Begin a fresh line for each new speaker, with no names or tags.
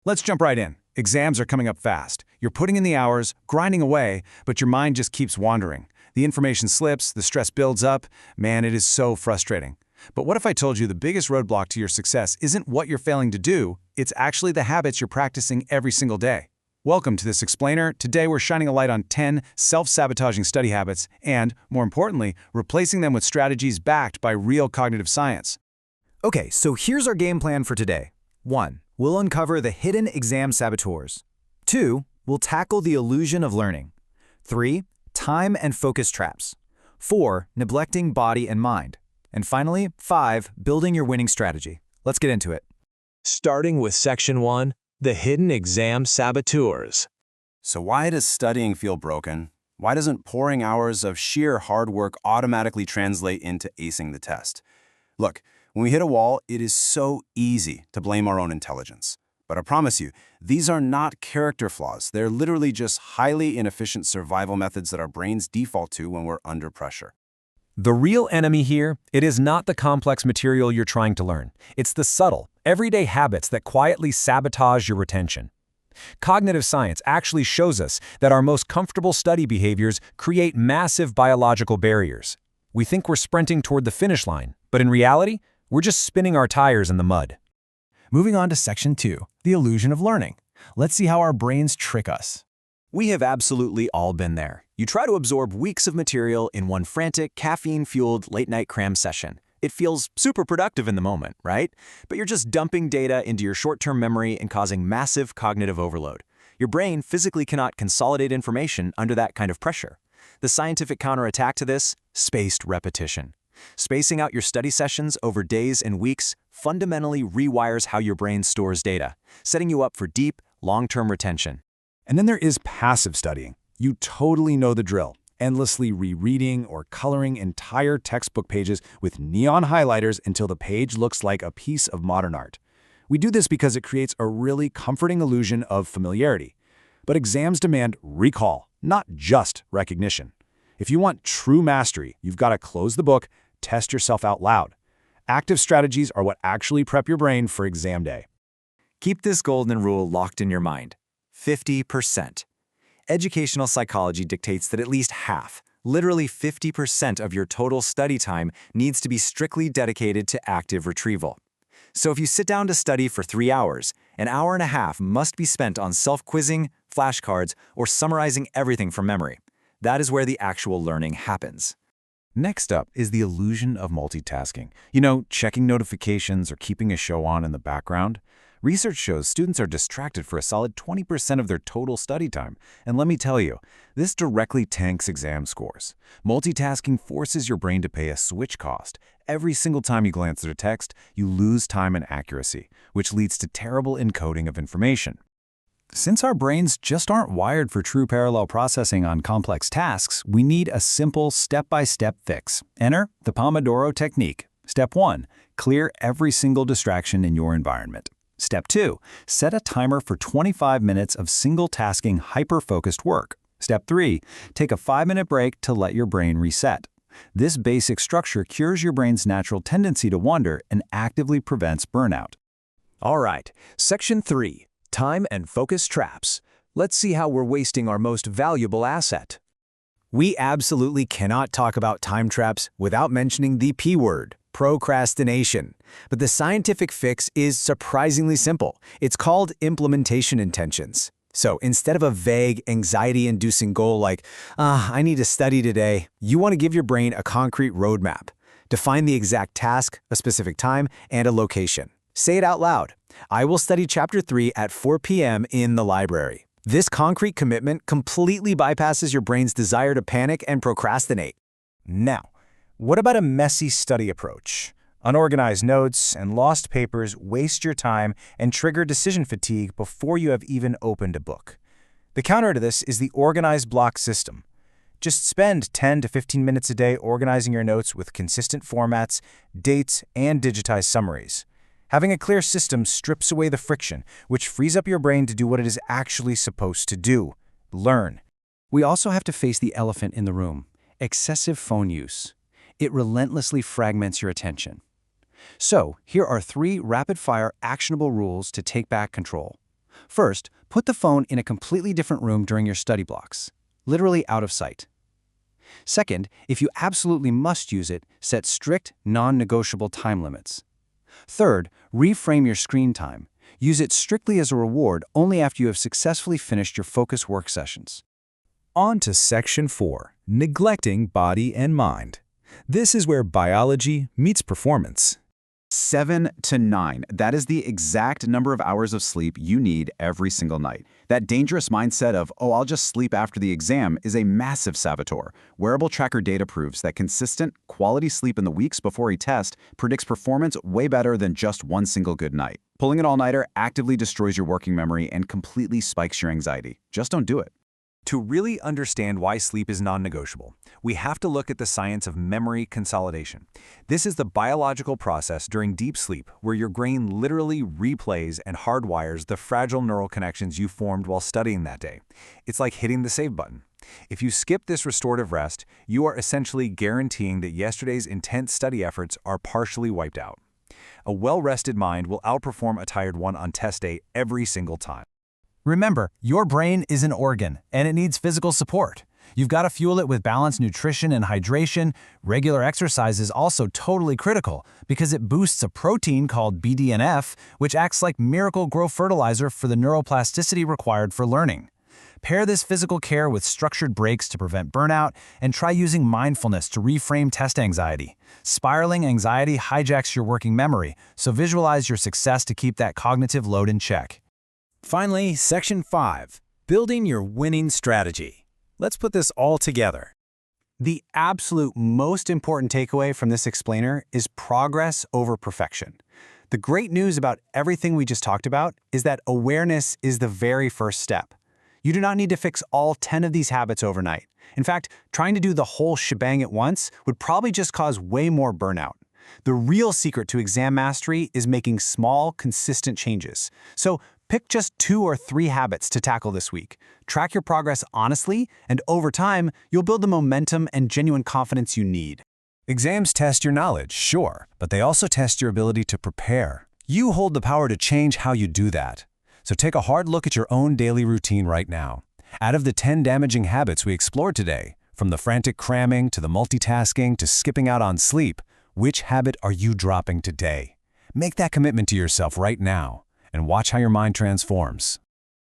Let's jump right in. Exams are coming up fast. You're putting in the hours, grinding away, but your mind just keeps wandering. The information slips, the stress builds up. Man, it is so frustrating. But what if I told you the biggest roadblock to your success isn't what you're failing to do, it's actually the habits you're practicing every single day? Welcome to this explainer. Today we're shining a light on 10 self-sabotaging study habits and, more importantly, replacing them with strategies backed by real cognitive science.
Okay, so here's our game plan for today. 1. We'll uncover the hidden exam saboteurs. 2. We'll tackle the illusion of learning. 3. Time and focus traps. 4. Neglecting body and mind. And finally, 5. Building your winning strategy. Let's get into it.
Starting with Section 1, the hidden exam saboteurs.
So why does studying feel broken? Why doesn't pouring hours of sheer hard work automatically translate into acing the test? Look, when we hit a wall, it is so easy to blame our own intelligence. But I promise you, these are not character flaws. They're literally just highly inefficient survival methods that our brains default to when we're under pressure.
The real enemy here, it is not the complex material you're trying to learn. It's the subtle, everyday habits that quietly sabotage your retention. Cognitive science actually shows us that our most comfortable study behaviors create massive biological barriers. We think we're sprinting toward the finish line, but in reality, we're just spinning our tires in the mud.
Moving on to Section 2, the illusion of learning. Let's see how our brains trick us.
We have absolutely all been there. You try to absorb weeks of material in one frantic, caffeine-fueled late-night cram session. It feels super productive in the moment, right? But you're just dumping data into your short-term memory and causing massive cognitive overload. Your brain physically cannot consolidate information under that kind of pressure. The scientific counterattack to this? Spaced repetition. Spacing out your study sessions over days and weeks fundamentally rewires how your brain stores data, setting you up for deep, long-term retention.
And then there is passive studying. You totally know the drill, endlessly rereading or coloring entire textbook pages with neon highlighters until the page looks like a piece of modern art. We do this because it creates a really comforting illusion of familiarity. But exams demand recall, not just recognition. If you want true mastery, you've got to close the book, test yourself out loud. Active strategies are what actually prep your brain for exam day.
Keep this golden rule locked in your mind. 50%. Educational psychology dictates that at least half, literally 50% of your total study time needs to be strictly dedicated to active retrieval. So if you sit down to study for 3 hours, an hour and a half must be spent on self-quizzing, flashcards, or summarizing everything from memory. That is where the actual learning happens.
Next up is the illusion of multitasking. You know, checking notifications or keeping a show on in the background. Research shows students are distracted for a solid 20% of their total study time. And let me tell you, this directly tanks exam scores. Multitasking forces your brain to pay a switch cost. Every single time you glance at a text, you lose time and accuracy, which leads to terrible encoding of information. Since our brains just aren't wired for true parallel processing on complex tasks, we need a simple step-by-step fix. Enter the Pomodoro technique. Step 1. Clear every single distraction in your environment. Step 2. Set a timer for 25 minutes of single-tasking, hyper-focused work. Step 3. Take a 5-minute break to let your brain reset. This basic structure cures your brain's natural tendency to wander and actively prevents burnout.
All right, Section 3, time and focus traps. Let's see how we're wasting our most valuable asset.
We absolutely cannot talk about time traps without mentioning the P word, procrastination. But the scientific fix is surprisingly simple. It's called implementation intentions. So instead of a vague, anxiety-inducing goal like, I need to study today, you want to give your brain a concrete roadmap. Define the exact task, a specific time, and a location. Say it out loud. I will study Chapter 3 at 4 p.m. in the library. This concrete commitment completely bypasses your brain's desire to panic and procrastinate.
Now, what about a messy study approach? Unorganized notes and lost papers waste your time and trigger decision fatigue before you have even opened a book. The counter to this is the organized block system. Just spend 10 to 15 minutes a day organizing your notes with consistent formats, dates, and digitized summaries. Having a clear system strips away the friction, which frees up your brain to do what it is actually supposed to do: learn.
We also have to face the elephant in the room: excessive phone use. It relentlessly fragments your attention. So, here are 3 rapid-fire actionable rules to take back control.
First, put the phone in a completely different room during your study blocks, literally out of sight. Second, if you absolutely must use it, set strict, non-negotiable time limits. Third, reframe your screen time. Use it strictly as a reward only after you have successfully finished your focus work sessions.
On to Section 4, Neglecting Body and Mind. This is where biology meets performance.
7 to 9. That is the exact number of hours of sleep you need every single night. That dangerous mindset of, oh, I'll just sleep after the exam is a massive saboteur. Wearable tracker data proves that consistent, quality sleep in the weeks before a test predicts performance way better than just one single good night. Pulling an all-nighter actively destroys your working memory and completely spikes your anxiety. Just don't do it.
To really understand why sleep is non-negotiable, we have to look at the science of memory consolidation. This is the biological process during deep sleep where your brain literally replays and hardwires the fragile neural connections you formed while studying that day. It's like hitting the save button. If you skip this restorative rest, you are essentially guaranteeing that yesterday's intense study efforts are partially wiped out. A well-rested mind will outperform a tired one on test day every single time.
Remember, your brain is an organ, and it needs physical support. You've got to fuel it with balanced nutrition and hydration. Regular exercise is also totally critical because it boosts a protein called BDNF, which acts like miracle growth fertilizer for the neuroplasticity required for learning. Pair this physical care with structured breaks to prevent burnout, and try using mindfulness to reframe test anxiety. Spiraling anxiety hijacks your working memory, so visualize your success to keep that cognitive load in check.
Finally, Section 5, Building Your Winning Strategy. Let's put this all together.
The absolute most important takeaway from this explainer is progress over perfection. The great news about everything we just talked about is that awareness is the very first step. You do not need to fix all 10 of these habits overnight. In fact, trying to do the whole shebang at once would probably just cause way more burnout. The real secret to exam mastery is making small, consistent changes. So pick just 2 or 3 habits to tackle this week. Track your progress honestly, and over time, you'll build the momentum and genuine confidence you need.
Exams test your knowledge, sure, but they also test your ability to prepare. You hold the power to change how you do that. So take a hard look at your own daily routine right now. Out of the 10 damaging habits we explored today, from the frantic cramming to the multitasking to skipping out on sleep, which habit are you dropping today? Make that commitment to yourself right now and watch how your mind transforms.